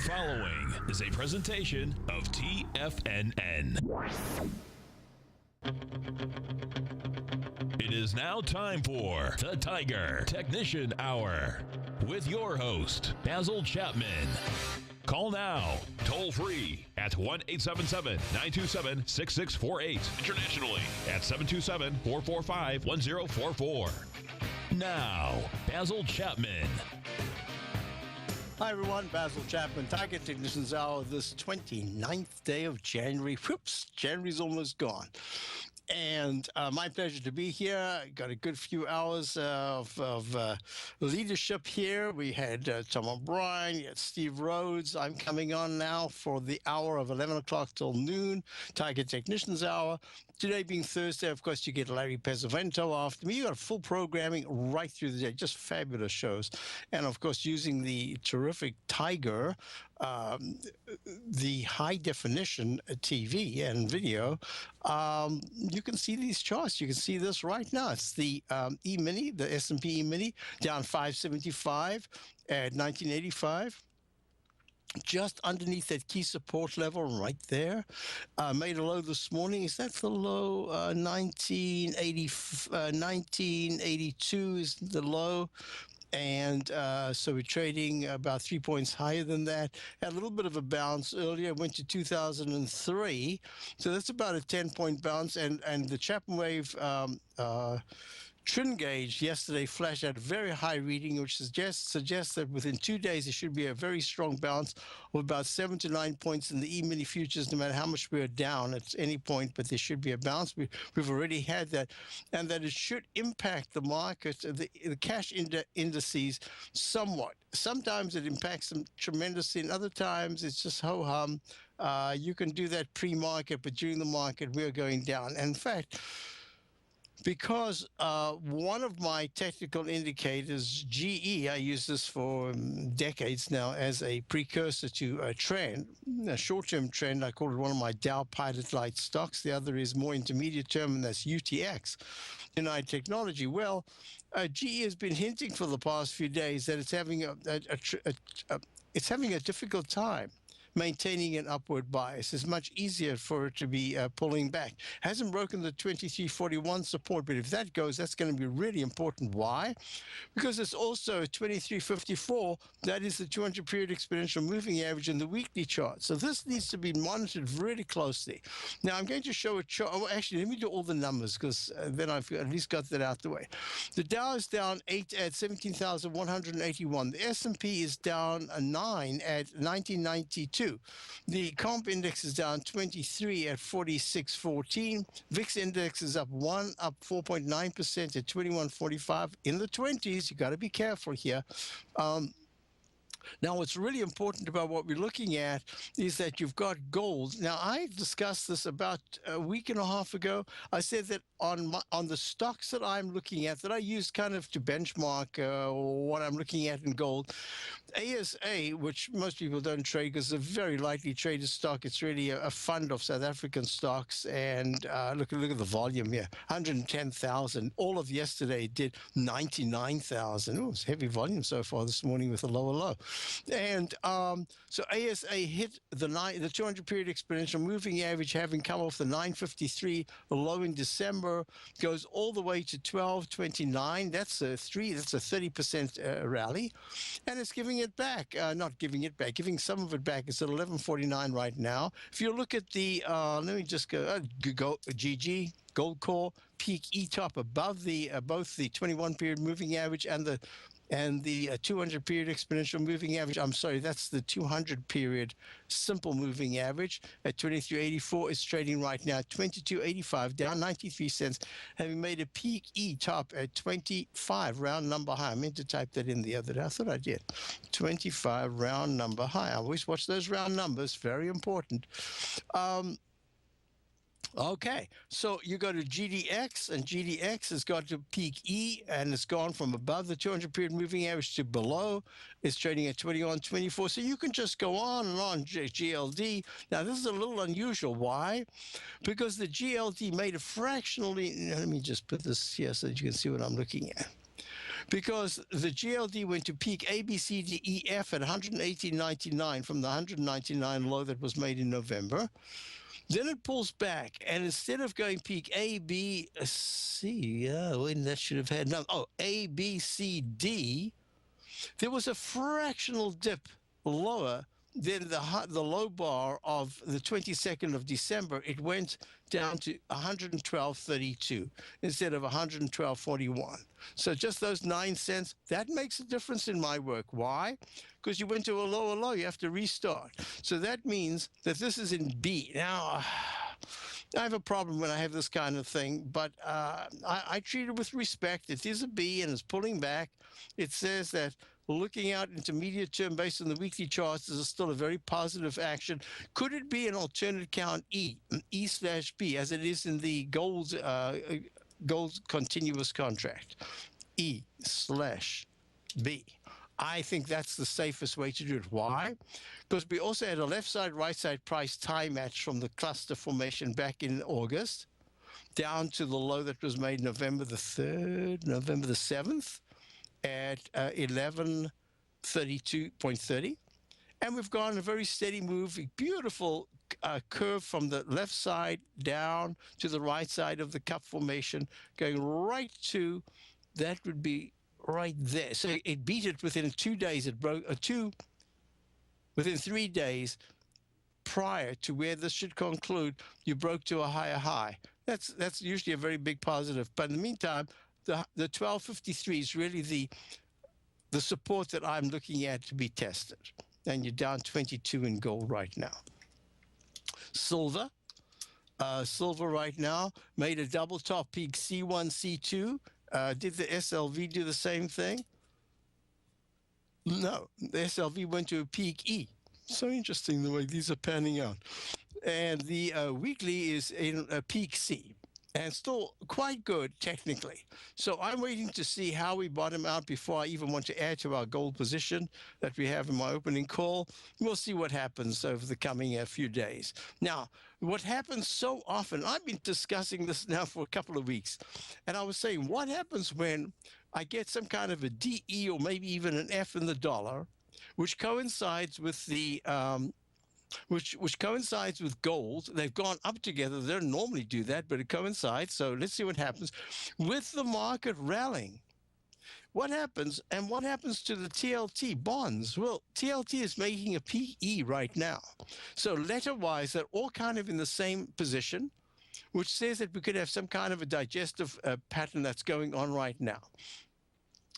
following is a presentation of TFNN. It is now time for the Tiger Technician Hour with your host, Basil Chapman. Call now, toll free at 1-877-927-6648. Internationally at 727-445-1044. Now, Basil Chapman. Hi everyone, Basil Chapman, Tiger Technicians Hour, this 29th day of January. Whoops, January's almost gone. And my pleasure to be here. Got a good few hours of leadership here. We had Tom O'Brien, you had Steve Rhodes. I'm coming on now for the hour of 11 o'clock till noon, Tiger Technicians Hour. Today being Thursday, of course, you get Larry Pesavento after me. You got full programming right through the day, just fabulous shows. And, of course, using the terrific Tiger, the high-definition TV and video, you can see these charts. You can see this right now. It's the E-mini, the S&P E-mini, down 575 at 1985. Just underneath that key support level right there. Made a low this morning. Is that the low? 1982 is the low. And so we're trading about 3 points higher than that. Had a little bit of a bounce earlier, went to 2003. So that's about a 10-point bounce. And the Chapman Wave trend gauge yesterday flashed at a very high reading, which suggests that within 2 days there should be a very strong bounce of about 7 to 9 points in the E-mini futures, no matter how much we're down at any point, but there should be a bounce. We've already had that, and that it should impact the market, the cash indices somewhat. Sometimes it impacts them tremendously, and other times it's just ho-hum. You can do that pre-market, but during the market, we're going down. And in fact, because one of my technical indicators, GE, I use this for decades now as a precursor to a trend, a short-term trend. I call it one of my Dow Pilot Light stocks. The other is more intermediate term, and that's UTX, United Technology. Well, GE has been hinting for the past few days that it's having a difficult time maintaining an upward bias. It's much easier for it to be pulling back. Hasn't broken the 2341 support, but if that goes, that's going to be really important. Why? Because it's also 2354. That is the 200-period exponential moving average in the weekly chart. So this needs to be monitored really closely. Now, I'm going to show a chart. Oh, actually, let me do all the numbers, because then I've at least got that out the way. The Dow is down 8 at 17,181. The S&P is down 9 at 1992. The comp index is down 23 at 4614. VIX index is up 4.9% at 2145. In the 20s, you got to be careful here. Now, what's really important about what we're looking at is that you've got gold. Now, I discussed this about a week and a half ago. I said that on the stocks that I'm looking at, that I use kind of to benchmark what I'm looking at in gold, ASA, which most people don't trade because it's a very lightly traded stock. It's really a fund of South African stocks. And look at the volume here, 110,000. All of yesterday did 99,000. Oh, it's heavy volume so far this morning with a lower low. And so ASA hit the 200-period exponential moving average, having come off the 953 low in December, goes all the way to 1229. That's a 30% rally, and it's giving it back. Not giving it back, giving some of it back. It's at 1149 right now. If you look at the, let me just go GG. Gold core peak E-top above the both the 21-period moving average and the 200-period exponential moving average. I'm sorry, that's the 200-period simple moving average at 2384. Is trading right now at 2285, down 93 cents, having made a peak E-top at 25, round number high. I meant to type that in the other day. I thought I did. 25, round number high. I always watch those round numbers. Very important. Okay, so you go to GDX, and GDX has got to peak E, and it's gone from above the 200-period moving average to below. It's trading at 21.24. So you can just go on and on, GLD. Now, this is a little unusual. Why? Because the GLD made a fractionally, let me just put this here so that you can see what I'm looking at. because the GLD went to peak A, B, C, D, E, F at 118.99 from the 199 low that was made in November. Then it pulls back, and instead of going peak A, B, C, when that should have had no, A, B, C, D, there was a fractional dip lower than the low bar of the 22nd of December. It went down to 112.32 instead of 112.41. So just those 9 cents, that makes a difference in my work. Why? Because you went to a lower low, you have to restart. So that means that this is in B. Now, I have a problem when I have this kind of thing, but I treat it with respect. It is a B and it's pulling back. It says that looking out intermediate term based on the weekly charts is still a very positive action. Could it be an alternate count E/B, as it is in the gold continuous contract, E/B? I think that's the safest way to do it. Why? Because we also had a left side, right side price tie match from the cluster formation back in August down to the low that was made November the 3rd, November the 7th at 1132.30. And we've gone a very steady move, a beautiful curve from the left side down to the right side of the cup formation, going right to, that would be right there. So it beat it within 2 days. It broke within 3 days prior to where this should conclude. You broke to a higher high. That's usually a very big positive. But in the meantime, the 1253 is really the support that I'm looking at to be tested. And you're down 22 in gold right now. Silver right now made a double top peak C1, C2. Did the SLV do the same thing? No, the SLV went to a peak E. So interesting the way these are panning out. And the weekly is in a peak C, and still quite good technically. So I'm waiting to see how we bottom out before I even want to add to our gold position that we have in my opening call. We'll see what happens over the coming few days. Now, what happens so often, I've been discussing this now for a couple of weeks, and I was saying, what happens when I get some kind of a DE or maybe even an F in the dollar, which coincides with the which coincides with gold. They've gone up together. They don't normally do that, but it coincides. So let's see what happens with the market rallying. What happens, and what happens to the TLT bonds? Well, TLT is making a PE right now. So letter-wise, they're all kind of in the same position, which says that we could have some kind of a digestive pattern that's going on right now.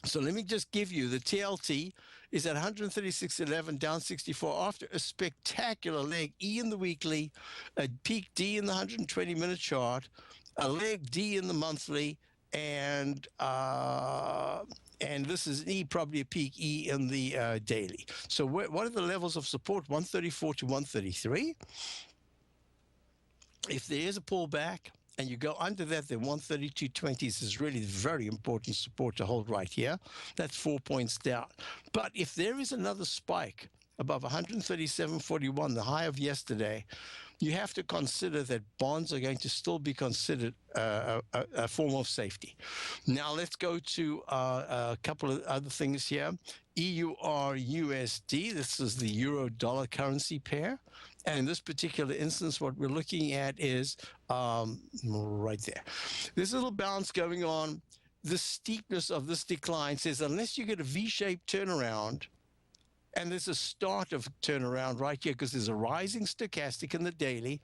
So let me just give you the TLT is at 136.11, down 64 after a spectacular leg E in the weekly, a peak D in the 120-minute chart, a leg D in the monthly, and this is an E, probably a peak E in the daily. So what are the levels of support? 134 to 133. If there is a pullback and you go under that, then 132.20s is really very important support to hold right here. That's 4 points down. But if there is another spike above 137.41, the high of yesterday, you have to consider that bonds are going to still be considered a form of safety. Now let's go to a couple of other things here. EUR-USD, this is the euro-dollar currency pair. And in this particular instance, what we're looking at is right there. There's a little bounce going on. The steepness of this decline says unless you get a V-shaped turnaround, and there's a start of turnaround right here because there's a rising stochastic in the daily.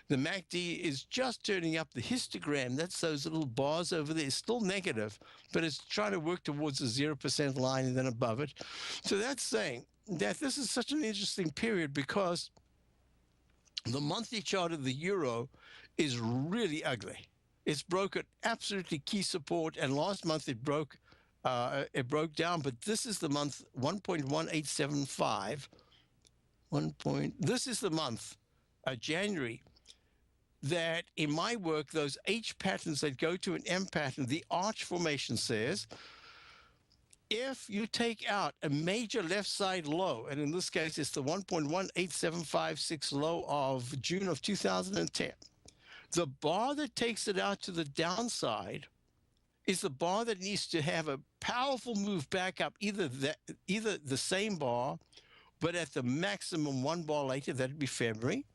The MACD is just turning up. The histogram, that's those little bars over there, is still negative, but it's trying to work towards the 0% line and then above it. So that's saying that this is such an interesting period because the monthly chart of the euro is really ugly. It's broken absolutely key support, and last month it broke down, but this is the month 1.1875. This is the month, January, that in my work, those H patterns that go to an M pattern, the arch formation says, if you take out a major left side low, and in this case, it's the 1.18756 low of June of 2010, the bar that takes it out to the downside is the bar that needs to have a powerful move back up, either the same bar, but at the maximum one bar later, that'd be February.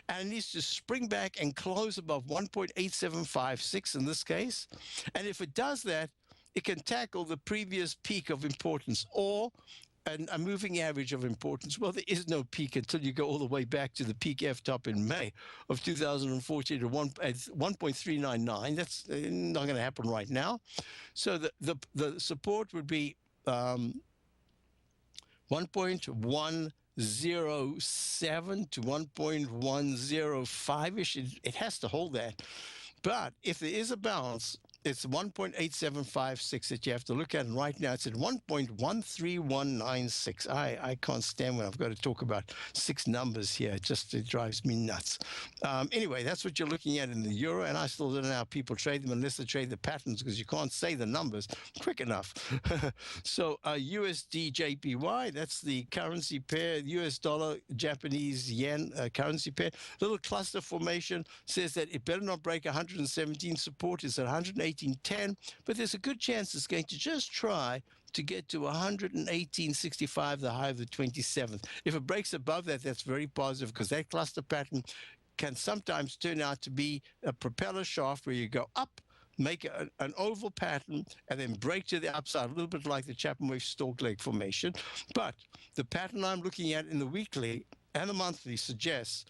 And it needs to spring back and close above 1.8756 in this case. And if it does that, it can tackle the previous peak of importance or a moving average of importance. Well, there is no peak until you go all the way back to the peak F-top in May of 2014 to 1.399. That's not going to happen right now. So the support would be 1.107 to 1.105-ish. It has to hold that. But if there is a bounce, it's 1.8756 that you have to look at. And right now it's at 1.13196. I can't stand when I've got to talk about 6 numbers here. It drives me nuts. Anyway, that's what you're looking at in the euro. And I still don't know how people trade them unless they trade the patterns, because you can't say the numbers quick enough. So USD JPY, that's the currency pair, US dollar, Japanese yen currency pair. Little cluster formation says that it better not break 117 support. It's at 118.10, but there's a good chance it's going to just try to get to 118.65, the high of the 27th. If it breaks above that, that's very positive, because that cluster pattern can sometimes turn out to be a propeller shaft where you go up, make an oval pattern, and then break to the upside, a little bit like the Chapman wave stalk leg formation. But the pattern I'm looking at in the weekly and the monthly suggests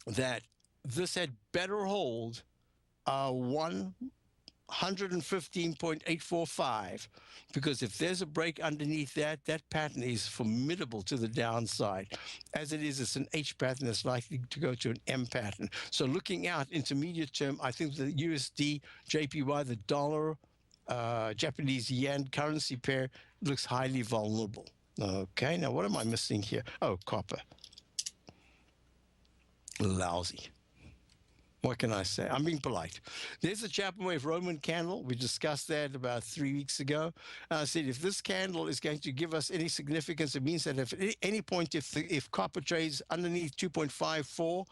that this had better hold 115.845, because if there's a break underneath that, that pattern is formidable to the downside. As it is, it's an H pattern that's likely to go to an M pattern. So looking out intermediate term, I think the USD, JPY, the dollar, Japanese yen currency pair looks highly vulnerable. Okay, now what am I missing here? Oh, copper. Lousy. What can I say? I'm being polite. There's the Chapman wave Roman candle. We discussed that about 3 weeks ago. I said if this candle is going to give us any significance, it means that if at any point, if copper trades underneath 2.54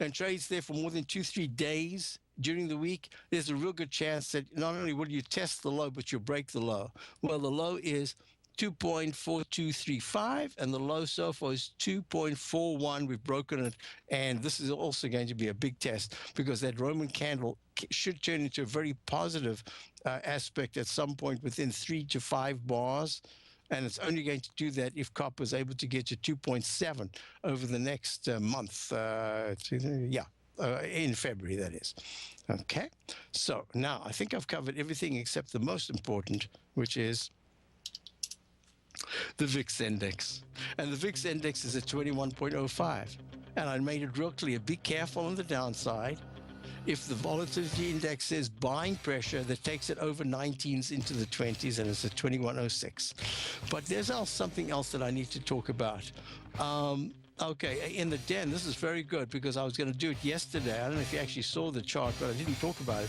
and trades there for more than 2-3 days during the week, there's a real good chance that not only will you test the low, but you'll break the low. Well, the low is 2.4235, and the low so far is 2.41. We've broken it, and this is also going to be a big test, because that Roman candle should turn into a very positive aspect at some point within 3 to 5 bars, and it's only going to do that if copper is able to get to 2.7 over the next month. In February, that is. Okay, so now I think I've covered everything except the most important, which is the VIX index. And the VIX index is at 21.05. And I made it real clear, be careful on the downside. If the volatility index says buying pressure, that takes it over 19s into the 20s, and it's at 21.06. But there's also something else that I need to talk about. Okay, in the den, this is very good, because I was going to do it yesterday. I don't know if you actually saw the chart, but I didn't talk about it.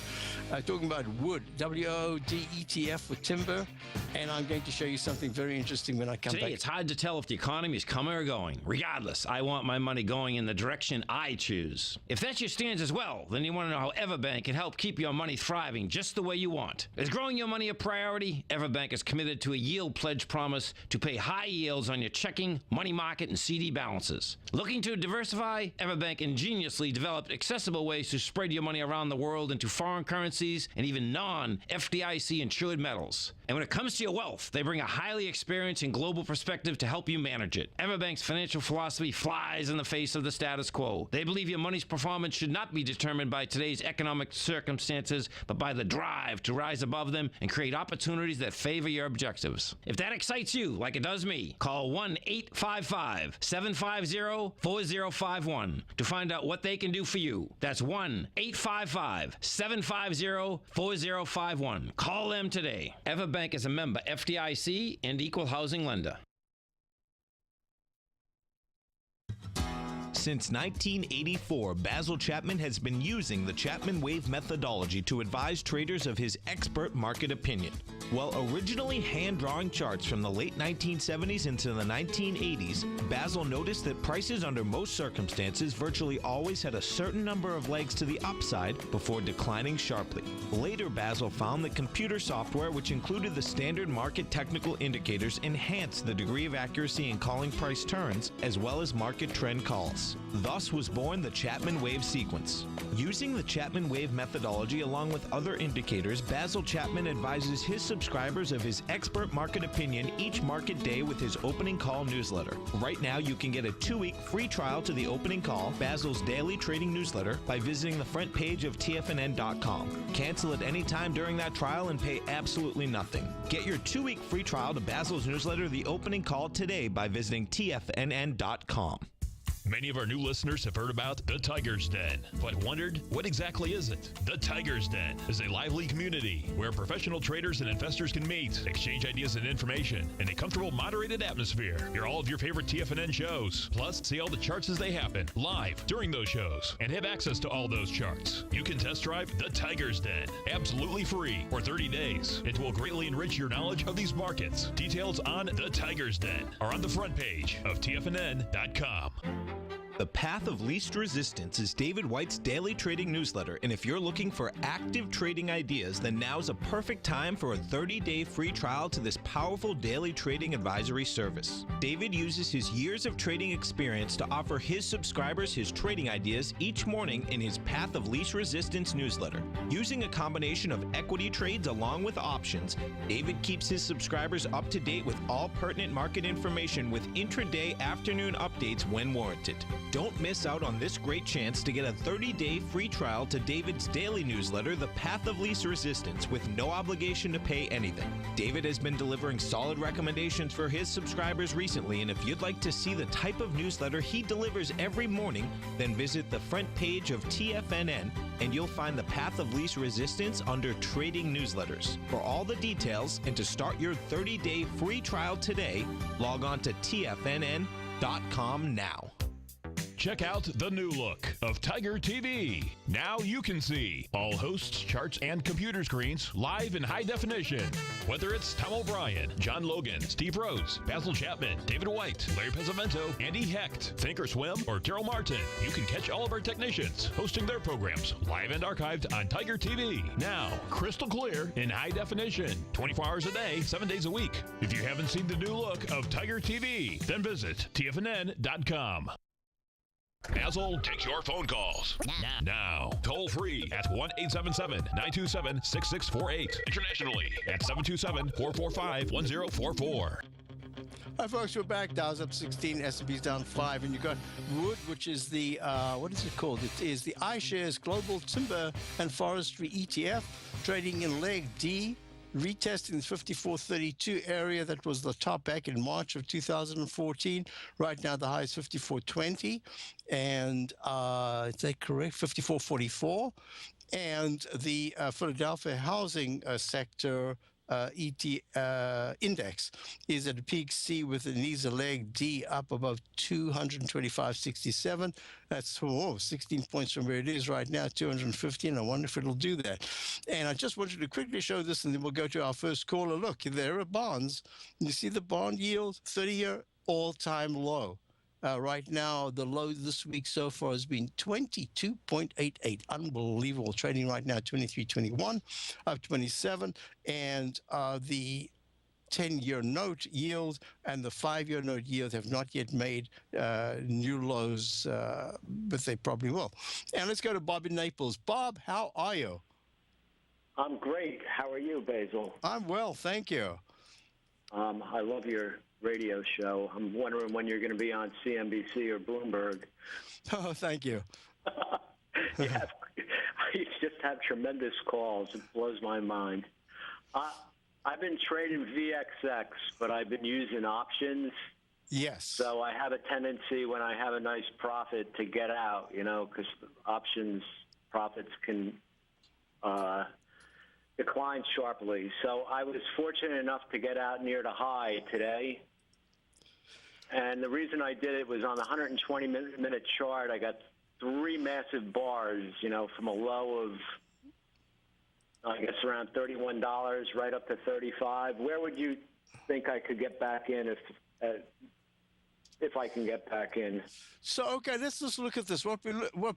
I'm talking about wood, WOOD ETF for timber, and I'm going to show you something very interesting when I come back. Today, it's hard to tell if the economy is coming or going. Regardless, I want my money going in the direction I choose. If that's your stance as well, then you want to know how Everbank can help keep your money thriving just the way you want. Is growing your money a priority? Everbank is committed to a yield pledge promise to pay high yields on your checking, money market, and CD balances. Looking to diversify? Everbank ingeniously developed accessible ways to spread your money around the world into foreign currencies and even non-FDIC insured metals. And when it comes to your wealth, they bring a highly experienced and global perspective to help you manage it. Everbank's financial philosophy flies in the face of the status quo. They believe your money's performance should not be determined by today's economic circumstances, but by the drive to rise above them and create opportunities that favor your objectives. If that excites you, like it does me, call 1-855-750-4051 to find out what they can do for you. That's 1-855-750-4051. Call them today. Everbank is a member FDIC and equal housing lender. Since 1984, Basil Chapman has been using the Chapman Wave methodology to advise traders of his expert market opinion. While originally hand-drawing charts from the late 1970s into the 1980s, Basil noticed that prices under most circumstances virtually always had a certain number of legs to the upside before declining sharply. Later, Basil found that computer software, which included the standard market technical indicators, enhanced the degree of accuracy in calling price turns, as well as market trend calls. Thus was born the Chapman wave sequence. Using the Chapman wave methodology along with other indicators, Basil Chapman advises his subscribers of his expert market opinion each market day with his opening call newsletter. Right now, you can get a 2-week free trial to the opening call, Basil's daily trading newsletter, by visiting the front page of TFNN.com. Cancel at any time during that trial and pay absolutely nothing. Get your 2-week free trial to Basil's newsletter, The Opening Call, today by visiting TFNN.com. Many of our new listeners have heard about the Tiger's Den, but wondered, what exactly is it? The Tiger's Den is a lively community where professional traders and investors can meet, exchange ideas and information in a comfortable, moderated atmosphere. Hear all of your favorite TFNN shows, plus see all the charts as they happen live during those shows, and have access to all those charts. You can test drive the Tiger's Den absolutely free for 30 days. It will greatly enrich your knowledge of these markets. Details on the Tiger's Den are on the front page of TFNN.com. The Path of Least Resistance is David White's daily trading newsletter, and if you're looking for active trading ideas, then now's a perfect time for a 30-day free trial to this powerful daily trading advisory service. David uses his years of trading experience to offer his subscribers his trading ideas each morning in his Path of Least Resistance newsletter. Using a combination of equity trades along with options, David keeps his subscribers up to date with all pertinent market information with intraday afternoon updates when warranted. Don't miss out on this great chance to get a 30-day free trial to David's daily newsletter, The Path of Least Resistance, with no obligation to pay anything. David has been delivering solid recommendations for his subscribers recently, and if you'd like to see the type of newsletter he delivers every morning, then visit the front page of TFNN, and you'll find The Path of Least Resistance under Trading Newsletters. For all the details and to start your 30-day free trial today, log on to TFNN.com now. Check out the new look of Tiger TV. Now you can see all hosts, charts, and computer screens live in high definition. Whether it's Tom O'Brien, John Logan, Steve Rose, Basil Chapman, David White, Larry Pezzamento, Andy Hecht, Thinkorswim, or Terrell Martin, you can catch all of our technicians hosting their programs live and archived on Tiger TV. Now, crystal clear in high definition, 24 hours a day, 7 days a week. If you haven't seen the new look of Tiger TV, then visit TFNN.com. Basil takes your phone calls. Now. Toll free at 1-877-927-6648. Internationally at 727-445-1044. Hi, folks. We're back. Dow's up 16, S&P's down 5, and you got Wood, which is the, what is it called? It is the iShares Global Timber and Forestry ETF, trading in leg D, retesting the 54.32 area that was the top back in March of 2014. Right now, the high is 54.20, and is that correct? 54.44, and the Philadelphia housing sector index is at a peak C with an easy leg D up above 225.67. That's 16 points from where it is right now, 215. I wonder if it'll do that. And I just wanted to quickly show this, and then we'll go to our first caller. Look, there are bonds. You see the bond yield, 30-year all-time low. Right now, the low this week so far has been 22.88. Unbelievable. Trading right now, 23.21, up 27. And the 10-year note yield and the 5-year note yield have not yet made new lows, but they probably will. And let's go to Bob in Naples. Bob, how are you? I'm great. How are you, Basil? I'm well, thank you. I love your radio show. I'm wondering when you're going to be on CNBC or Bloomberg. Oh, thank you. Yeah, I just have tremendous calls. It blows my mind. I've been trading VXX, but I've been using options. Yes. So I have a tendency when I have a nice profit to get out, because options profits can decline sharply. So I was fortunate enough to get out near the high today. And the reason I did it was on the 120-minute chart, I got three massive bars, from a low of I guess around $31, right up to $35. Where would you think I could get back in if I can get back in? So, okay, let's just look at this. What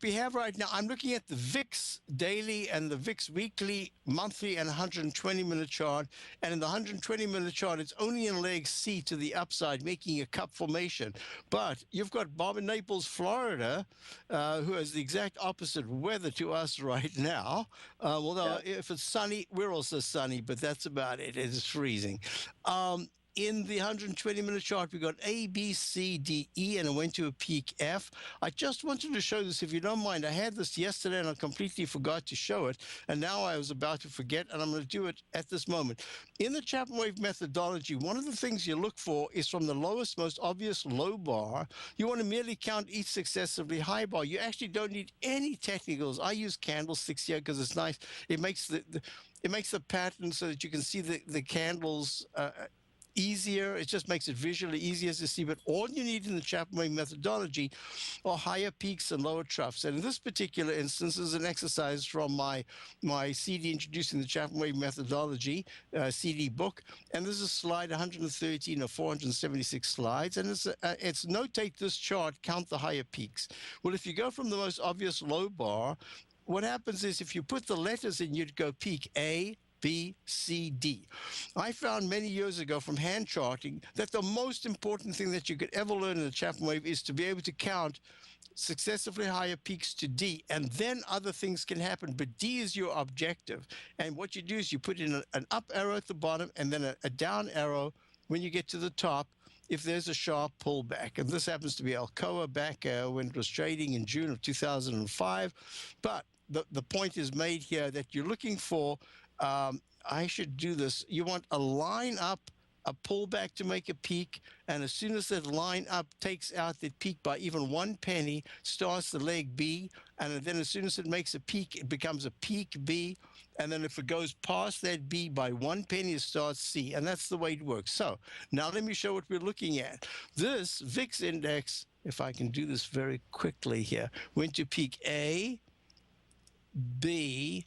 we have right now, I'm looking at the VIX daily and the VIX weekly, monthly, and 120-minute chart. And in the 120-minute chart, it's only in leg C to the upside, making a cup formation. But you've got Bob in Naples, Florida, who has the exact opposite weather to us right now. Although if it's sunny, we're also sunny, but that's about it. It is freezing. In the 120-minute chart, we got A, B, C, D, E, and it went to a peak F. I just wanted to show this, if you don't mind. I had this yesterday, and I completely forgot to show it, and now I was about to forget, and I'm going to do it at this moment. In the Chapman wave methodology, one of the things you look for is from the lowest, most obvious low bar. You want to merely count each successively high bar. You actually don't need any technicals. I use candlesticks here because it's nice. It makes the pattern so that you can see the candles easier. It just makes it visually easier to see. But all you need in the Chapman wave methodology are higher peaks and lower troughs. And in this particular instance, this is an exercise from my CD introducing the Chapman wave methodology CD book. And this is slide 113 of 476 slides. And it's notate this chart, count the higher peaks. Well, if you go from the most obvious low bar, what happens is if you put the letters in, you'd go peak A, B, C, D. I found many years ago from hand charting that the most important thing that you could ever learn in the Chapman wave is to be able to count successively higher peaks to D, and then other things can happen. But D is your objective. And what you do is you put in an up arrow at the bottom and then a down arrow when you get to the top if there's a sharp pullback. And this happens to be Alcoa back when it was trading in June of 2005. But the point is made here that you're looking for I should do this. You want a line up, a pullback to make a peak, and as soon as that line up takes out that peak by even 1 penny, starts the leg B, and then as soon as it makes a peak, it becomes a peak B, and then if it goes past that B by 1 penny, it starts C, and that's the way it works. So now let me show what we're looking at. This VIX index, if I can do this very quickly here, went to peak A, B,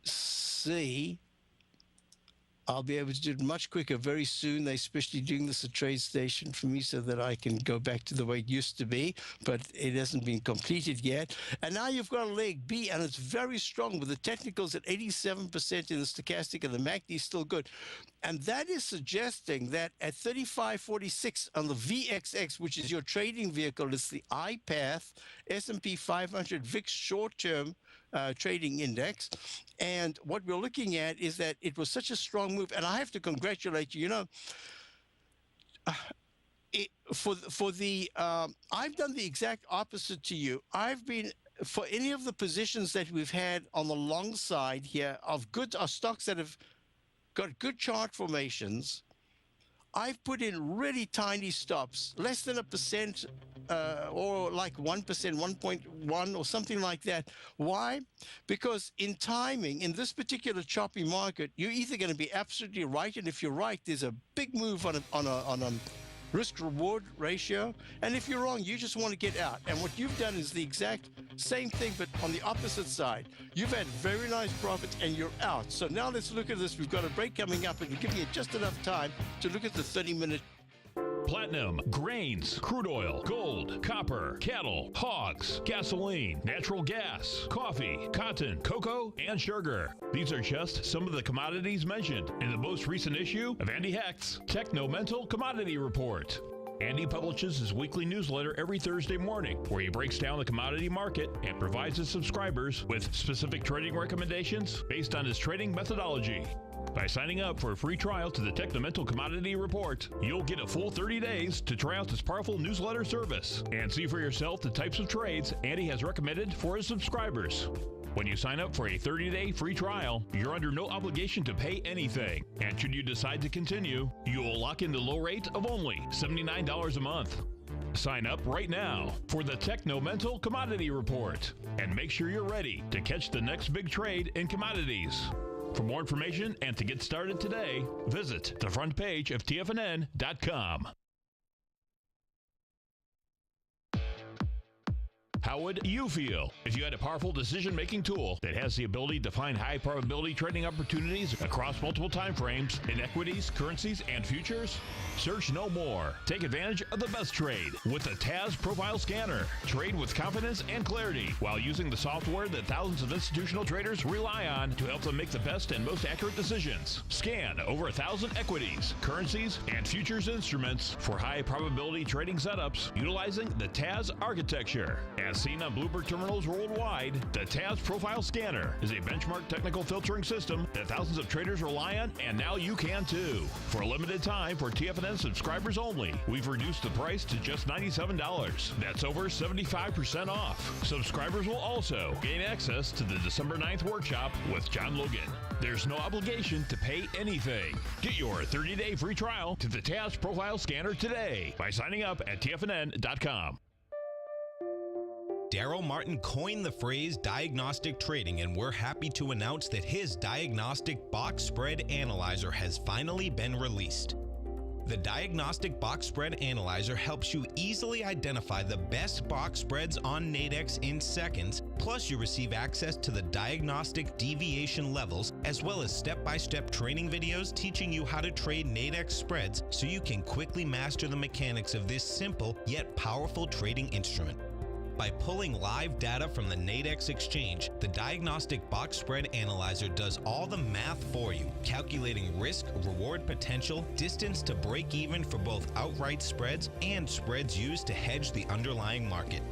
C. I'll be able to do it much quicker very soon. They're especially doing this at TradeStation for me so that I can go back to the way it used to be, but it hasn't been completed yet. And now you've got a leg B, and it's very strong with the technicals at 87% in the stochastic, and the MACD is still good. And that is suggesting that at 35.46 on the VXX, which is your trading vehicle, it's the iPath S&P 500 VIX short-term trading index. And what we're looking at is that it was such a strong move. And I have to congratulate you. You know, I've done the exact opposite to you. I've been, for any of the positions that we've had on the long side here of stocks that have got good chart formations, I've put in really tiny stops, less than 1%, or like 1%, 1.1 or something like that. Why? Because in timing, in this particular choppy market, you're either going to be absolutely right, and if you're right, there's a big move on a risk-reward ratio, and if you're wrong, you just want to get out. And what you've done is the exact same thing, but on the opposite side. You've had very nice profits, and you're out. So now let's look at this. We've got a break coming up, and we're giving you just enough time to look at the 30-minute. Platinum, grains, crude oil, gold, copper, cattle, hogs, gasoline, natural gas, coffee, cotton, cocoa, and sugar. These are just some of the commodities mentioned in the most recent issue of Andy Hecht's Techno-Mental Commodity Report. Andy publishes his weekly newsletter every Thursday morning, where he breaks down the commodity market and provides his subscribers with specific trading recommendations based on his trading methodology. By signing up for a free trial to the Techno-Mental Commodity Report, you'll get a full 30 days to try out this powerful newsletter service and see for yourself the types of trades Andy has recommended for his subscribers. When you sign up for a 30-day free trial, you're under no obligation to pay anything. And should you decide to continue, you will lock in the low rate of only $79 a month. Sign up right now for the Techno-Mental Commodity Report and make sure you're ready to catch the next big trade in commodities. For more information and to get started today, visit the front page of TFNN.com. How would you feel if you had a powerful decision-making tool that has the ability to find high-probability trading opportunities across multiple time frames in equities, currencies, and futures? Search no more. Take advantage of the best trade with the TAS Profile Scanner. Trade with confidence and clarity while using the software that thousands of institutional traders rely on to help them make the best and most accurate decisions. Scan over 1,000 equities, currencies, and futures instruments for high-probability trading setups utilizing the TAS architecture. As seen on Bloomberg terminals worldwide, the TAS Profile Scanner is a benchmark technical filtering system that thousands of traders rely on, and now you can too. For a limited time, for TFNN subscribers only, we've reduced the price to just $97. That's over 75% off. Subscribers will also gain access to the December 9th workshop with John Logan. There's no obligation to pay anything. Get your 30-day free trial to the TAS Profile Scanner today by signing up at TFNN.com. Daryl Martin coined the phrase diagnostic trading, and we're happy to announce that his diagnostic box spread analyzer has finally been released. The Diagnostic Box Spread Analyzer helps you easily identify the best box spreads on Nadex in seconds, plus you receive access to the diagnostic deviation levels, as well as step-by-step training videos teaching you how to trade Nadex spreads so you can quickly master the mechanics of this simple yet powerful trading instrument. By pulling live data from the Nadex exchange, the Diagnostic Box Spread Analyzer does all the math for you, calculating risk, reward potential, distance to break even for both outright spreads and spreads used to hedge the underlying market.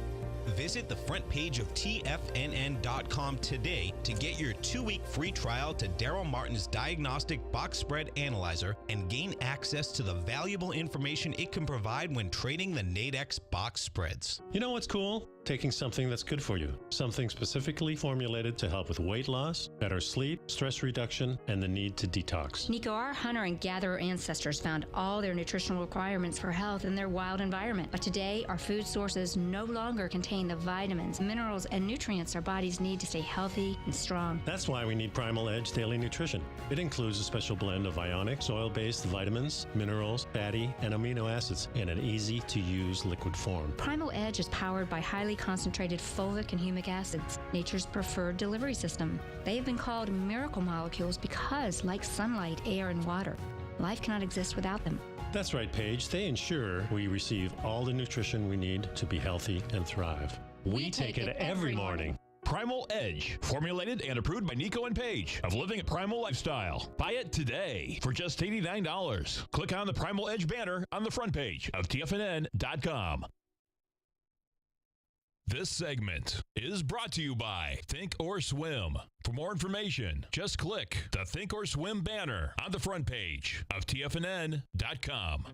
Visit the front page of TFNN.com today to get your 2-week free trial to Daryl Martin's Diagnostic Box Spread Analyzer and gain access to the valuable information it can provide when trading the Nadex box spreads. You know what's cool? Taking something that's good for you. Something specifically formulated to help with weight loss, better sleep, stress reduction, and the need to detox. Nico, our hunter and gatherer ancestors found all their nutritional requirements for health in their wild environment. But today, our food sources no longer contain the vitamins, minerals, and nutrients our bodies need to stay healthy and strong. That's why we need Primal Edge Daily Nutrition. It includes a special blend of ionic, oil-based vitamins, minerals, fatty, and amino acids in an easy-to-use liquid form. Primal Edge is powered by highly concentrated fulvic and humic acids, nature's preferred delivery system. They have been called miracle molecules because, like sunlight, air, and water, life cannot exist without them. That's right, Paige. They ensure we receive all the nutrition we need to be healthy and thrive. We take it every morning. Primal Edge, formulated and approved by Nico and Paige of Living a Primal Lifestyle. Buy it today for just $89. Click on the Primal Edge banner on the front page of TFNN.com. This segment is brought to you by Think or Swim. For more information, just click the Think or Swim banner on the front page of TFNN.com.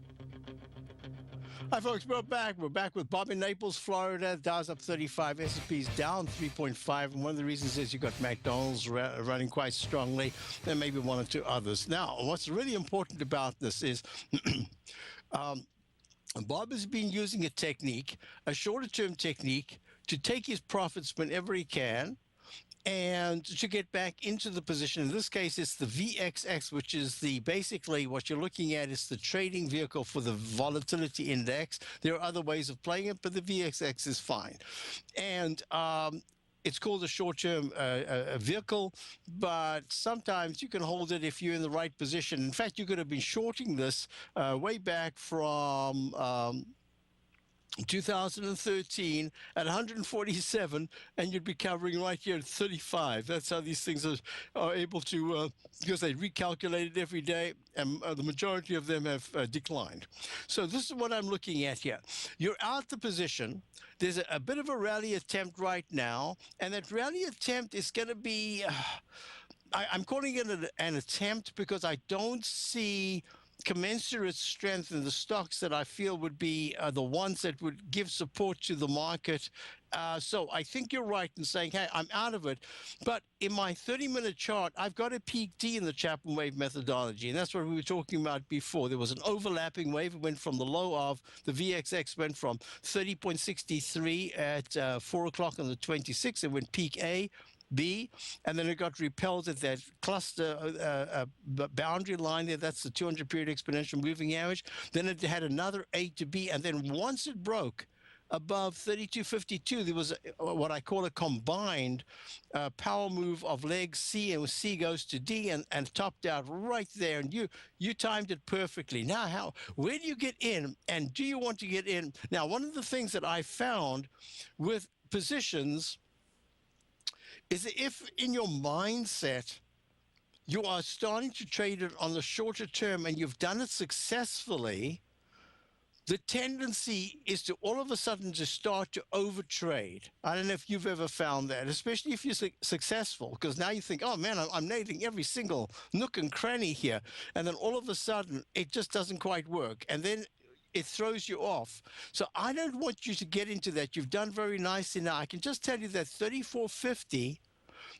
Hi, folks. We're back. We're back with Bob in Naples, Florida. Dow's up 35. S&P's down 3.5. And one of the reasons is you've got McDonald's running quite strongly, and maybe one or two others. Now, what's really important about this is Bob has been using a technique, a shorter-term technique, to take his profits whenever he can and to get back into the position. In this case, it's the VXX, which is basically what you're looking at is the trading vehicle for the volatility index. There are other ways of playing it, but the VXX is fine. And it's called a short-term vehicle, but sometimes you can hold it if you're in the right position. In fact, you could have been shorting this way back from 2013 at 147, and you'd be covering right here at 35. That's how these things are able to, because they recalculate it every day, and the majority of them have declined. So this is what I'm looking at here. You're out the position. There's a bit of a rally attempt right now, and that rally attempt is going to be, I'm calling it an attempt because I don't see commensurate strength in the stocks that I feel would be the ones that would give support to the market. So I think you're right in saying, hey, I'm out of it. But in my 30-minute chart, I've got a peak D in the Chapman wave methodology, and that's what we were talking about before. There was an overlapping wave. It went from the low of the VXX went from 30.63 at 4 o'clock on the 26th. It went peak A, B, and then it got repelled at that cluster boundary line there. That's the 200-period exponential moving average. Then it had another A to B, and then once it broke above 32.52, there was what I call a combined power move of leg C, and C goes to D and topped out right there. And you timed it perfectly. Now, where do you get in, and do you want to get in? Now, one of the things that I found with positions is that if in your mindset you are starting to trade it on the shorter term and you've done it successfully, the tendency is to all of a sudden to start to overtrade. I don't know if you've ever found that, especially if you're successful, because now you think, oh man, I'm nailing every single nook and cranny here. And then all of a sudden it just doesn't quite work. And then it throws you off. So I don't want you to get into that. You've done very nicely now. I can just tell you that 34.50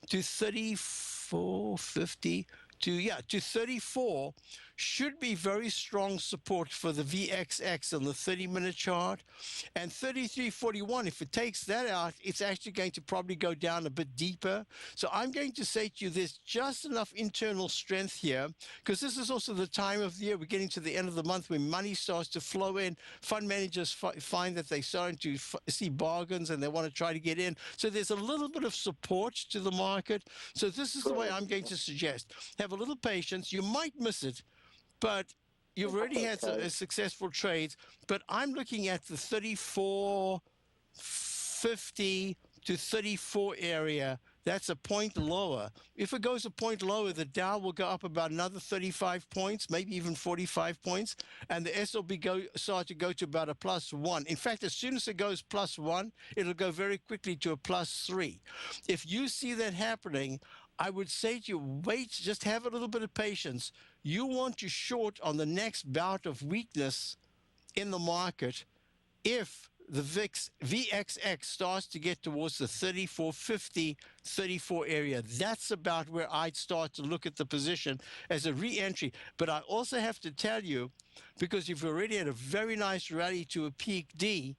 to 34.50 to 34 should be very strong support for the VXX on the 30-minute chart. And 33.41, if it takes that out, it's actually going to probably go down a bit deeper. So I'm going to say to you, there's just enough internal strength here, because this is also the time of the year, we're getting to the end of the month when money starts to flow in. Fund managers find that they're starting to see bargains and they want to try to get in. So there's a little bit of support to the market. So this is the way I'm going to suggest. Have a little patience. You might miss it, but you've already had successful trades. But I'm looking at the 34.50 to 34 area. That's a point lower. If it goes a point lower, the Dow will go up about another 35 points, maybe even 45 points, and the SLB start to go to about a +1. In fact, as soon as it goes +1, it'll go very quickly to a +3. If you see that happening, I would say to you, wait, just have a little bit of patience. You want to short on the next bout of weakness in the market if the VXX starts to get towards the 34.50, 34 area. That's about where I'd start to look at the position as a re-entry. But I also have to tell you, because you've already had a very nice rally to a peak D,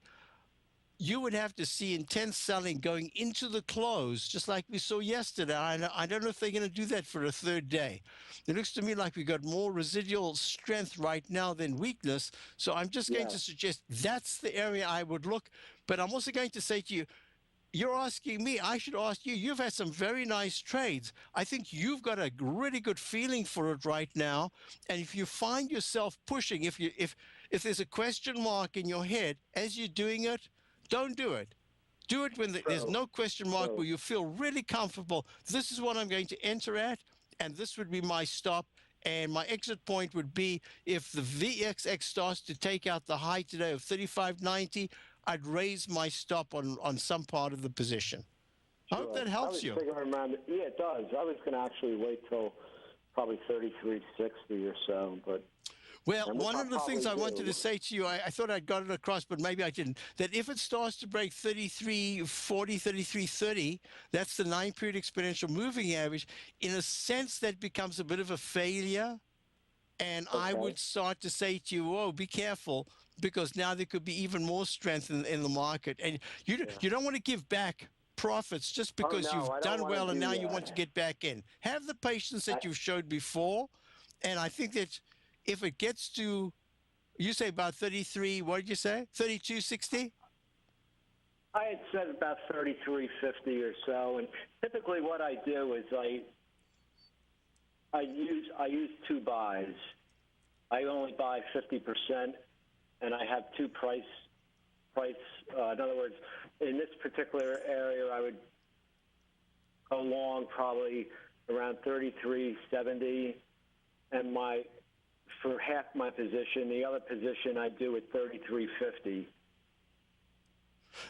you would have to see intense selling going into the close, just like we saw yesterday. I don't know if they're going to do that for a third day. It looks to me like we got more residual strength right now than weakness. So I'm just going to suggest that's the area I would look. But I'm also going to say to you, you're asking me, I should ask you, you've had some very nice trades. I think you've got a really good feeling for it right now. And if you find yourself pushing, if there's a question mark in your head as you're doing it, don't do it. Do it when there's no question mark, where you feel really comfortable. This is what I'm going to enter at, and this would be my stop. And my exit point would be if the VXX starts to take out the high today of 35.90, I'd raise my stop on some part of the position. I hope that helps you. Yeah, it does. I was going to actually wait till probably 33.60 or so, but... Well, one of the things I wanted to say to you, I thought I'd got it across, but maybe I didn't, that if it starts to break 33.40, 33.30, that's the 9-period exponential moving average, in a sense that becomes a bit of a failure. And I would start to say to you, whoa, be careful, because now there could be even more strength in the market. And you don't want to give back profits just because you've done well and now you want to get back in. Have the patience that you've showed before. And I think that if it gets to, you say about 33, what did you say? 32.60? I had said about 33.50 or so. And typically what I do is I use two buys. I only buy 50%, and I have two price. In other words, in this particular area, I would go long probably around 33.70, and for half my position, the other position I do at 33.50.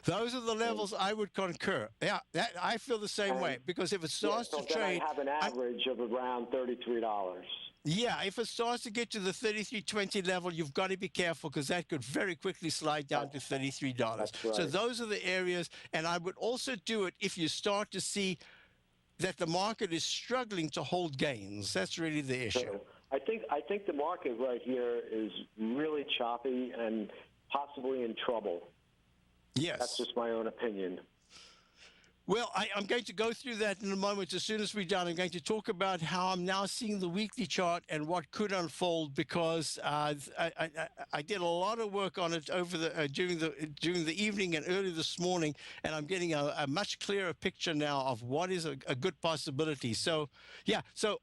Those are the levels I would concur. Yeah, I feel the same way, because if it starts to trade, I have an average of around $33. Yeah, if it starts to get to the 33.20 level, you've got to be careful, because that could very quickly slide down to $33. That's right. So those are the areas, and I would also do it if you start to see that the market is struggling to hold gains. That's really the issue. Sure. I think the market right here is really choppy and possibly in trouble. Yes. That's just my own opinion. Well, I'm going to go through that in a moment. As soon as we're done, I'm going to talk about how I'm now seeing the weekly chart and what could unfold because I did a lot of work on it over the during the evening and early this morning, and I'm getting a much clearer picture now of what is a good possibility. So, yeah. So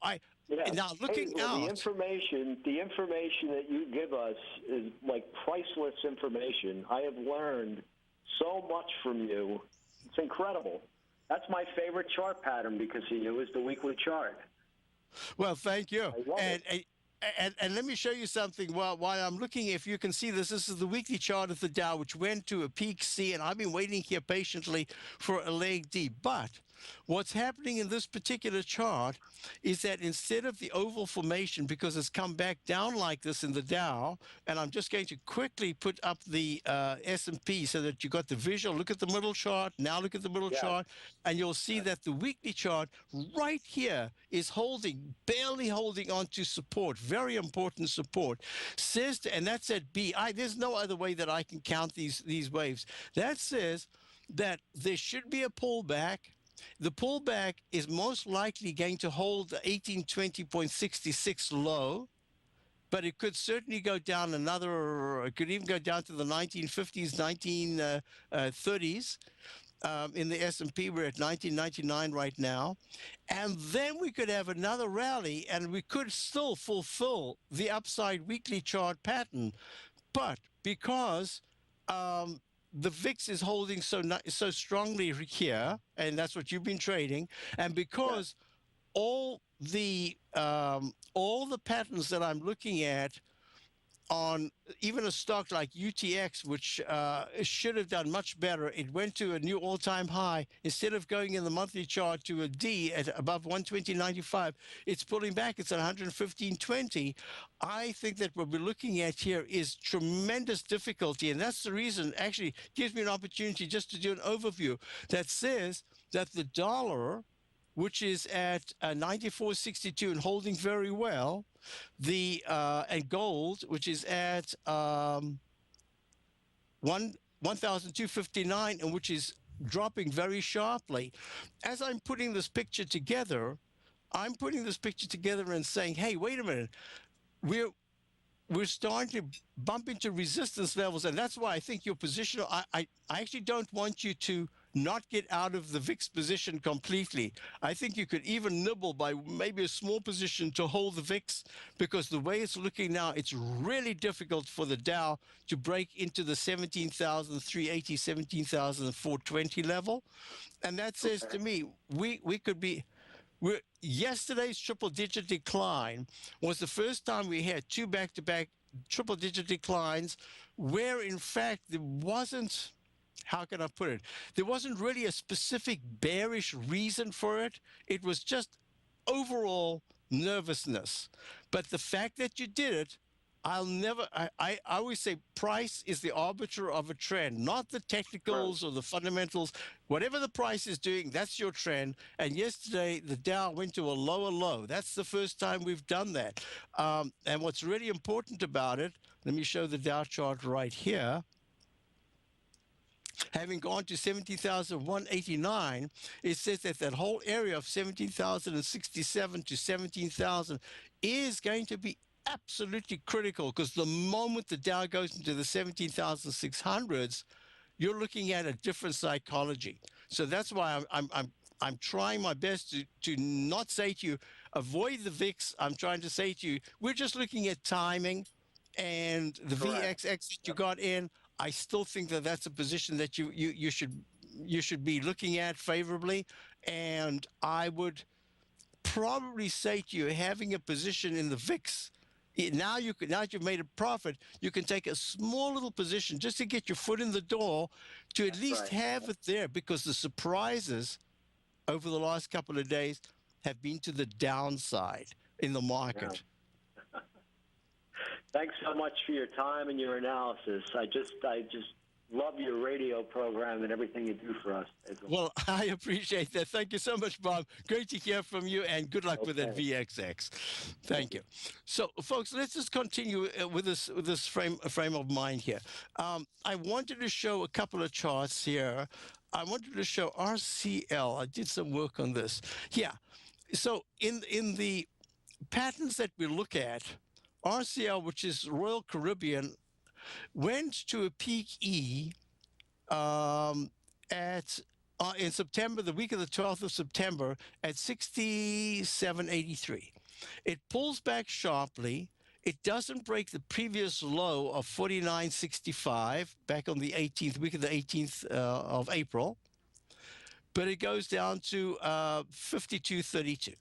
Yeah. now Hey, looking well, out. the information that you give us is like priceless information. I have learned so much from you. It's incredible. That's my favorite chart pattern because of you is the weekly chart. Well, thank you. I love it. And let me show you something while I'm looking. If you can see this, this is the weekly chart of the Dow, which went to a peak C, and I've been waiting here patiently for a leg D. But what's happening in this particular chart is that instead of the oval formation, because it's come back down like this in the Dow, and I'm just going to quickly put up the S&P so that you got the visual. Look at the middle chart. Now look at the middle chart, and you'll see that the weekly chart right here is holding, barely holding on to support, very important support. Says, and that's at BI. There's no other way that I can count these waves. That says that there should be a pullback. The pullback is most likely going to hold the 1820.66 low, but it could certainly go down another, it could even go down to the 1950s, 1930s. In the S&P, we're at 1999 right now. And then we could have another rally, and we could still fulfill the upside weekly chart pattern. But because the VIX is holding so strongly here, and that's what you've been trading, and because all the patterns that I'm looking at on even a stock like UTX, which should have done much better, it went to a new all-time high. Instead of going in the monthly chart to a D at above 120.95, it's pulling back. It's at 115.20. I think that what we're looking at here is tremendous difficulty, and that's the reason, actually gives me an opportunity just to do an overview that says that the dollar, which is at 94.62 and holding very well, and gold, which is at 1,259 and which is dropping very sharply. As I'm putting this picture together, and saying, hey, wait a minute, we're starting to bump into resistance levels, and that's why I think your position, I actually don't want you to not get out of the VIX position completely. I think you could even nibble by maybe a small position to hold the VIX, because the way it's looking now, it's really difficult for the Dow to break into the 17,380, 17,420 level. And that says to me, we could be, yesterday's triple-digit decline was the first time we had two back-to-back triple-digit declines where, in fact, there wasn't, how can I put it? There wasn't really a specific bearish reason for it. It was just overall nervousness. But the fact that you did it, I always say price is the arbiter of a trend, not the technicals or the fundamentals. Whatever the price is doing, that's your trend. And yesterday, the Dow went to a lower low. That's the first time we've done that. And what's really important about it, let me show the Dow chart right here. Having gone to 17,189, it says that that whole area of 17,067 to 17,000 is going to be absolutely critical, because the moment the Dow goes into the 17,600s, you're looking at a different psychology. So that's why I'm trying my best to not say to you, avoid the VIX. I'm trying to say to you, we're just looking at timing, and the VXX that you got in, I still think that that's a position that you should be looking at favorably. And I would probably say to you, having a position in the VIX, now you've made a profit, you can take a small little position just to get your foot in the door, to at least have it there, because the surprises over the last couple of days have been to the downside in the market. Thanks so much for your time and your analysis. I just love your radio program and everything you do for us. Well, I appreciate that. Thank you so much, Bob. Great to hear from you, and good luck with that VXX. Thank you. So, folks, let's just continue with this frame of mind here. I wanted to show a couple of charts here. I wanted to show RCL. I did some work on this. Yeah. So in the patterns that we look at, RCL, which is Royal Caribbean, went to a peak E at in September, the week of the 12th of September, at 67.83. It pulls back sharply. It doesn't break the previous low of 49.65 back on the 18th, week of the 18th of April, but it goes down to 52.32.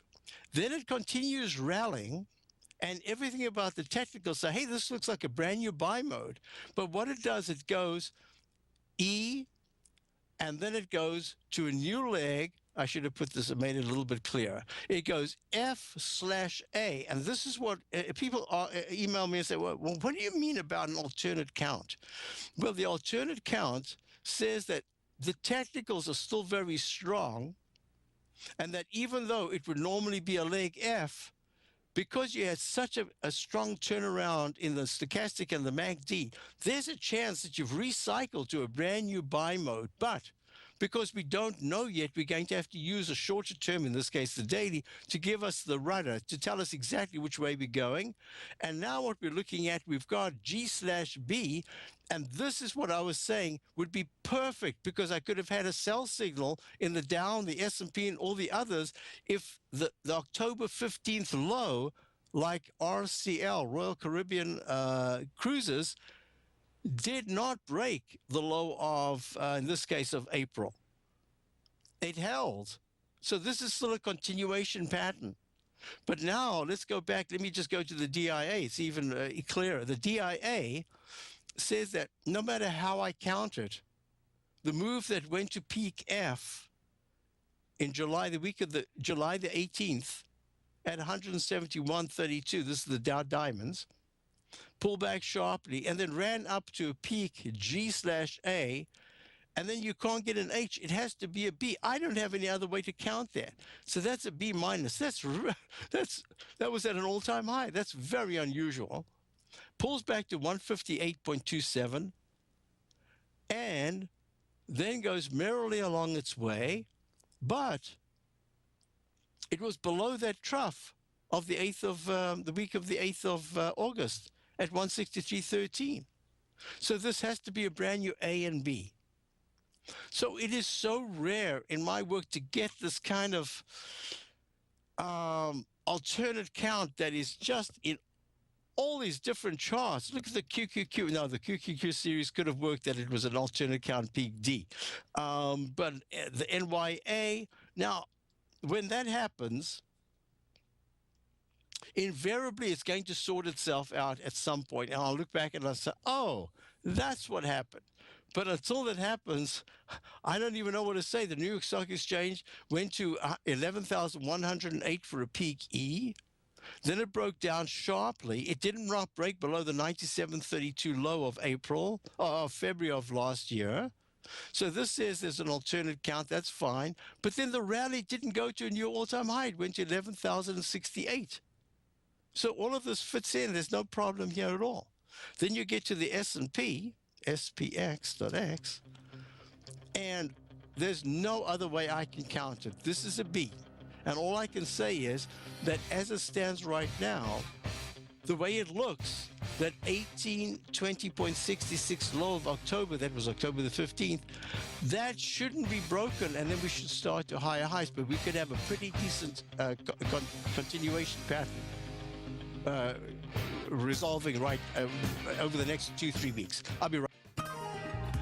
Then it continues rallying, and everything about the technical say, hey, this looks like a brand new buy mode. But what it does, it goes E, and then it goes to a new leg. I should have put this and made it a little bit clearer. It goes F/A, and this is what people email me and say, well, what do you mean about an alternate count? Well, the alternate count says that the technicals are still very strong, and that even though it would normally be a leg F, because you had such a strong turnaround in the stochastic and the MACD, there's a chance that you've recycled to a brand new buy mode. But because we don't know yet, we're going to have to use a shorter term, in this case the daily, to give us the rudder, to tell us exactly which way we're going. And now what we're looking at, we've got G/B, and this is what I was saying would be perfect, because I could have had a sell signal in the Dow, the S&P, and all the others if the October 15th low, like RCL, Royal Caribbean Cruises, did not break the low of, in this case, of April. It held. So this is still a continuation pattern. But now let's go back. Let me just go to the DIA. It's even clearer. The DIA says that no matter how I count it, the move that went to peak F in July, the week of the July the 18th at 171.32, this is the Dow Diamonds, pull back sharply, and then ran up to a peak G/A, and then you can't get an H. It has to be a B. I don't have any other way to count that. So that's a B minus. That was at an all-time high. That's very unusual. Pulls back to 158.27, and then goes merrily along its way, but it was below that trough of the 8th of the week of the 8th of August at 163.13. So this has to be a brand new A and B. So it is so rare in my work to get this kind of alternate count that is just in all these different charts. Look at the QQQ. Now, the QQQ series could have worked that it was an alternate count peak D. But the NYA, now, when that happens, invariably it's going to sort itself out at some point. And I'll look back and I'll say, oh, that's what happened. But until that happens, I don't even know what to say. The New York Stock Exchange went to 11,108 for a peak E. Then it broke down sharply. It did not break below the 97.32 low of February of last year. So this says there's an alternate count. That's fine. But then the rally didn't go to a new all-time high. It went to 11,068. So all of this fits in. There's no problem here at all. Then you get to the S&P, SPX.X, and there's no other way I can count it. This is a B. And all I can say is that as it stands right now, the way it looks, that 1820.66 low of October, that was October the 15th, that shouldn't be broken, and then we should start to higher highs. But we could have a pretty decent continuation pattern resolving right over the next 2-3 weeks. I'll be right.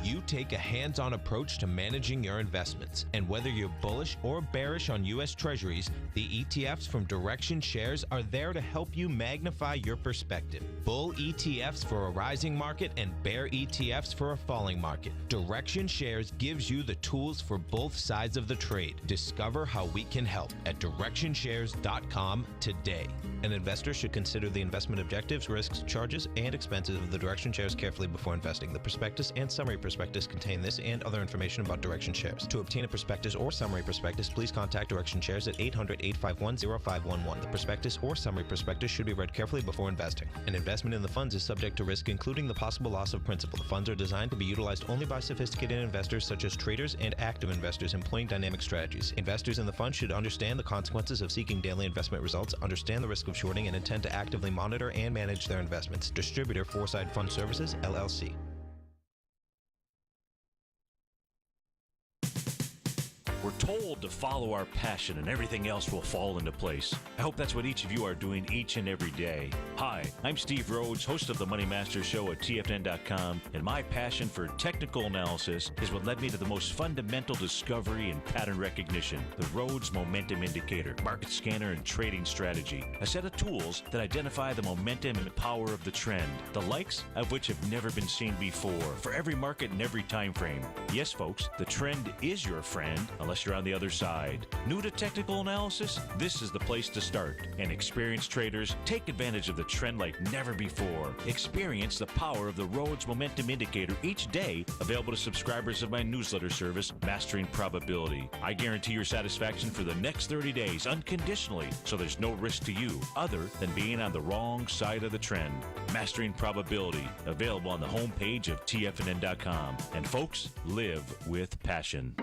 You take a hands-on approach to managing your investments, and whether you're bullish or bearish on U.S. Treasuries, the ETFs from Direction Shares are there to help you magnify your perspective. Bull ETFs for a rising market and bear ETFs for a falling market. Direction Shares gives you the tools for both sides of the trade. Discover how we can help at directionshares.com today. An investor should consider the investment objectives, risks, charges, and expenses of the Direction shares carefully before investing. The prospectus and summary prospectus contain this and other information about Direction shares. To obtain a prospectus or summary prospectus, please contact Direction shares at 800-851-0511. The prospectus or summary prospectus should be read carefully before investing. An investment in the funds is subject to risk, including the possible loss of principal. The funds are designed to be utilized only by sophisticated investors such as traders and active investors employing dynamic strategies. Investors in the fund should understand the consequences of seeking daily investment results, understand the risk of shorting, and intend to actively monitor and manage their investments. Distributor Foresight Fund Services, LLC. We're told to follow our passion and everything else will fall into place. I hope that's what each of you are doing each and every day. Hi, I'm Steve Rhodes, host of the Money Master Show at TFNN.com, and my passion for technical analysis is what led me to the most fundamental discovery in pattern recognition, the Rhodes Momentum Indicator, market scanner, and trading strategy, a set of tools that identify the momentum and power of the trend, the likes of which have never been seen before, for every market and every time frame. Yes, folks, the trend is your friend, unless you're on the other side. New to technical analysis? This is the place to start. And experienced traders take advantage of the trend like never before. Experience the power of the Rhodes Momentum Indicator each day, available to subscribers of my newsletter service, Mastering Probability. I guarantee your satisfaction for the next 30 days unconditionally, so there's no risk to you other than being on the wrong side of the trend. Mastering Probability, available on the homepage of TFNN.com. And folks, live with passion.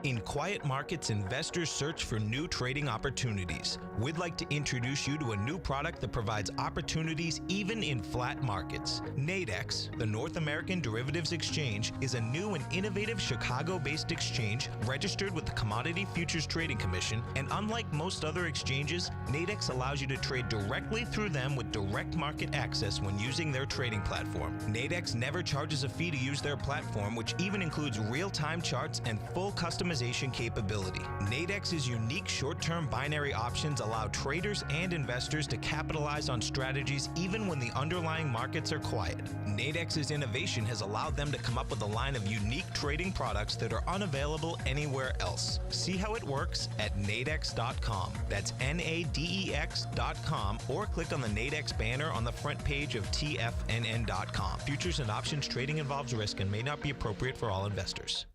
In quiet markets, investors search for new trading opportunities. We'd like to introduce you to a new product that provides opportunities even in flat markets. Nadex, the North American Derivatives Exchange, is a new and innovative Chicago-based exchange registered with the Commodity Futures Trading Commission, and unlike most other exchanges, Nadex allows you to trade directly through them with direct market access when using their trading platform. Nadex never charges a fee to use their platform, which even includes real-time charts and full customization capability. Nadex's unique short-term binary options allow traders and investors to capitalize on strategies even when the underlying markets are quiet. Nadex's innovation has allowed them to come up with a line of unique trading products that are unavailable anywhere else. See how it works at nadex.com. That's NADEX.com, or click on the Nadex banner on the front page of TFNN.com. Futures and options trading involves risk and may not be appropriate for all investors.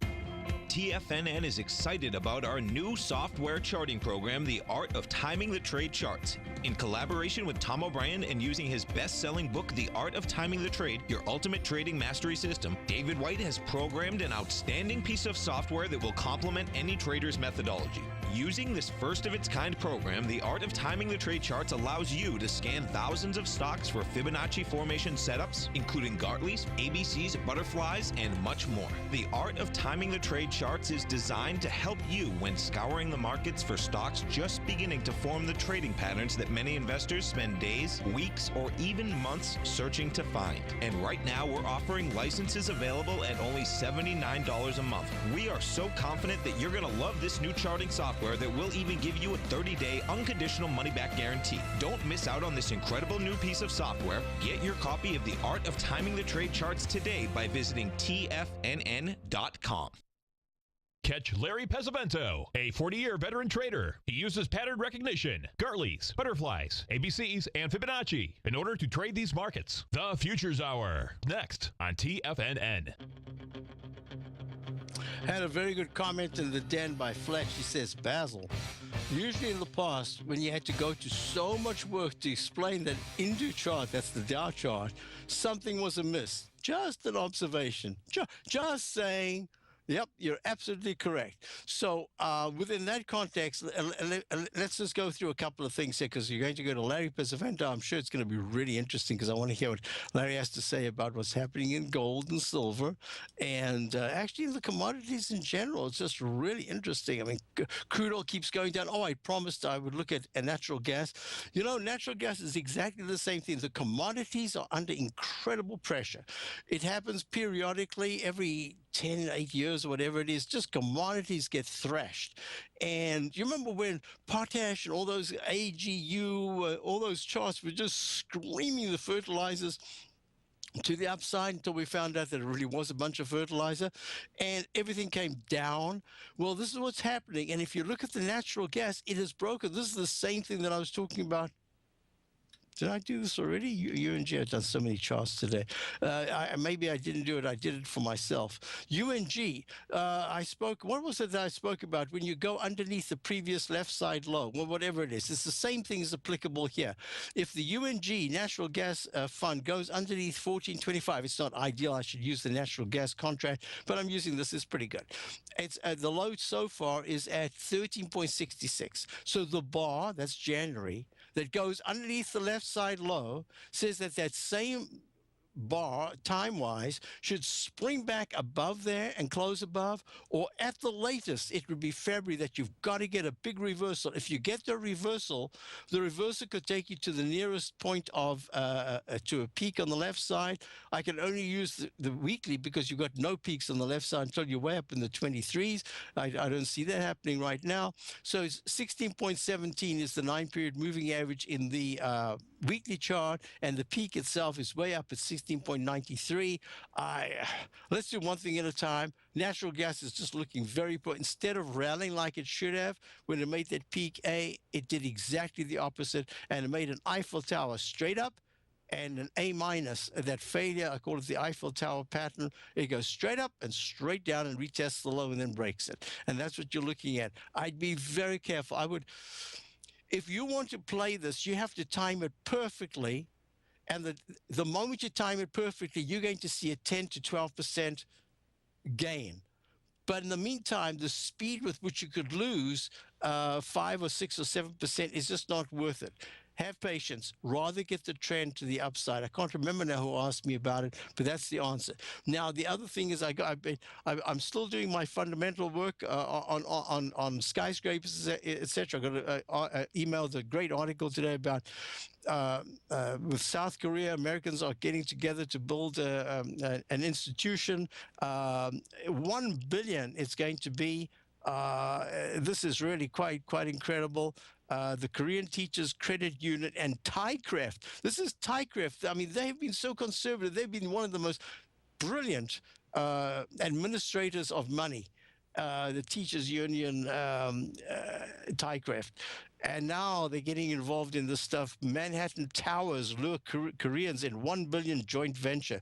TFNN is excited about our new software charting program, The Art of Timing the Trade Charts. In collaboration with Tom O'Brien and using his best-selling book, The Art of Timing the Trade, Your Ultimate Trading Mastery System, David White has programmed an outstanding piece of software that will complement any trader's methodology. Using this first-of-its-kind program, The Art of Timing the Trade Charts allows you to scan thousands of stocks for Fibonacci formation setups, including Gartley's, ABC's, butterflies, and much more. The Art of Timing the Trade Charts is designed to help you when scouring the markets for stocks just beginning to form the trading patterns that many investors spend days, weeks, or even months searching to find. And right now, we're offering licenses available at only $79 a month. We are so confident that you're going to love this new charting software that will even give you a 30-day unconditional money-back guarantee. Don't miss out on this incredible new piece of software. Get your copy of The Art of Timing the Trade Charts today by visiting TFNN.com. Catch Larry Pesavento, a 40-year veteran trader. He uses pattern recognition, Gartley's, butterflies, ABCs, and Fibonacci in order to trade these markets. The Futures Hour, next on TFNN. Had a very good comment in the den by Fletch. He says, Basil, usually in the past, when you had to go to so much work to explain that Hindu chart, that's the Dow chart, something was amiss. Just an observation. Just saying. Yep, you're absolutely correct. So within that context, let's just go through a couple of things here, because you're going to go to Larry Pesavento. I'm sure it's going to be really interesting, because I want to hear what Larry has to say about what's happening in gold and silver, and actually the commodities in general. It's just really interesting. I mean, crude oil keeps going down. Oh, I promised I would look at natural gas. You know, natural gas is exactly the same thing. The commodities are under incredible pressure. It happens periodically, every 10, 8 years or whatever it is, just commodities get thrashed. And you remember when potash and all those AGU, all those charts were just screaming the fertilizers to the upside until we found out that it really was a bunch of fertilizer, and everything came down. Well, this is what's happening. And if you look at the natural gas, it is broken. This is the same thing that I was talking about. Did I do this already? UNG, I've done so many charts today. Maybe I didn't do it. I did it for myself. UNG, I spoke, what was it that I spoke about? When you go underneath the previous left side low, well, whatever it is, it's the same thing is applicable here. If the UNG natural gas fund goes underneath 1425, it's not ideal. I should use the natural gas contract, but I'm using this. It's pretty good. It's the low so far is at 13.66. So the bar, that's January, that goes underneath the left side low says that that same bar time-wise should spring back above there and close above, or at the latest it would be February that you've got to get a big reversal. If you get the reversal could take you to the nearest point of to a peak on the left side. I can only use the weekly because you've got no peaks on the left side until you're way up in the 23s. I don't see that happening right now. So it's 16.17 is the 9-period moving average in the weekly chart, and the peak itself is way up at 16.93. Let's do one thing at a time. Natural gas is just looking very poor. Instead of rallying like it should have when it made that peak A, it did exactly the opposite, and it made an Eiffel Tower straight up and an A minus. That failure, I call it the Eiffel Tower pattern. It goes straight up and straight down and retests the low and then breaks it. And that's what you're looking at. I'd be very careful. If you want to play this, you have to time it perfectly. And the moment you time it perfectly, you're going to see a 10 to 12% gain. But in the meantime, the speed with which you could lose 5 or 6 or 7% is just not worth it. Have patience. Rather get the trend to the upside. I can't remember now who asked me about it, but that's the answer. Now, the other thing is I'm still doing my fundamental work on skyscrapers, etc. I got emailed a great article today about with South Korea, Americans are getting together to build an institution. 1 billion it's going to be. This is really quite incredible. The Korean Teachers Credit Unit and Tycraft. This is Tycraft. I mean, they've been so conservative. They've been one of the most brilliant administrators of money. The Teachers Union, Tycraft. And now they're getting involved in this stuff. Manhattan Towers lure Koreans in 1 billion joint venture.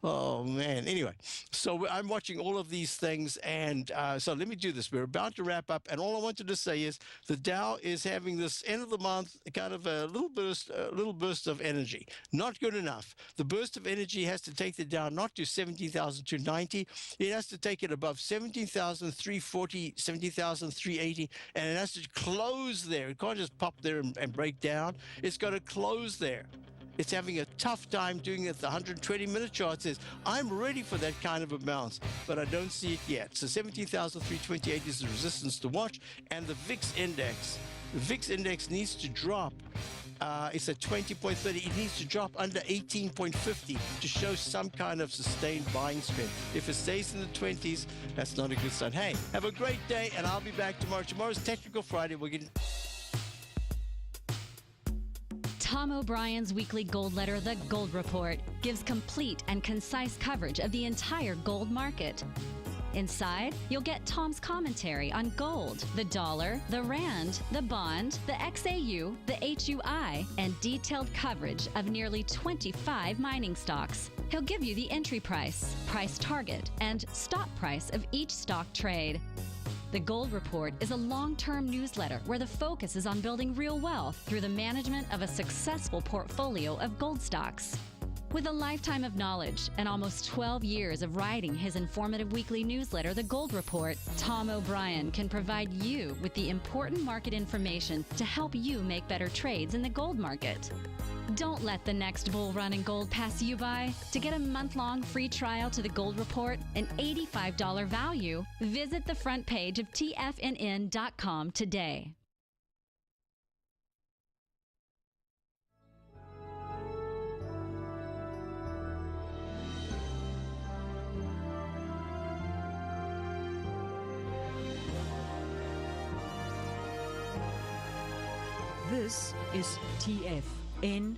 Oh, man. Anyway, so I'm watching all of these things. And so let me do this. We're about to wrap up. And all I wanted to say is the Dow is having this end of the month kind of a little burst of energy. Not good enough. The burst of energy has to take the Dow not to 17,290. It has to take it above 17,340, 17,380. And it has to close there. It can't just pop there and break down. It's got to close there. It's having a tough time doing it. The 120-minute chart says, I'm ready for that kind of a bounce, but I don't see it yet. So 17,328 is the resistance to watch. And the VIX index needs to drop. It's at 20.30. It needs to drop under 18.50 to show some kind of sustained buying strength. If it stays in the 20s, that's not a good sign. Hey, have a great day, and I'll be back tomorrow. Tomorrow's Technical Friday. We're getting... Tom O'Brien's weekly gold letter, The Gold Report, gives complete and concise coverage of the entire gold market. Inside, you'll get Tom's commentary on gold, the dollar, the rand, the bond, the XAU, the HUI, and detailed coverage of nearly 25 mining stocks. He'll give you the entry price, price target, and stop price of each stock trade. The Gold Report is a long-term newsletter where the focus is on building real wealth through the management of a successful portfolio of gold stocks. With a lifetime of knowledge and almost 12 years of writing his informative weekly newsletter, The Gold Report, Tom O'Brien can provide you with the important market information to help you make better trades in the gold market. Don't let the next bull run in gold pass you by. To get a month-long free trial to The Gold Report, an $85 value, visit the front page of TFNN.com today. This is TFNN.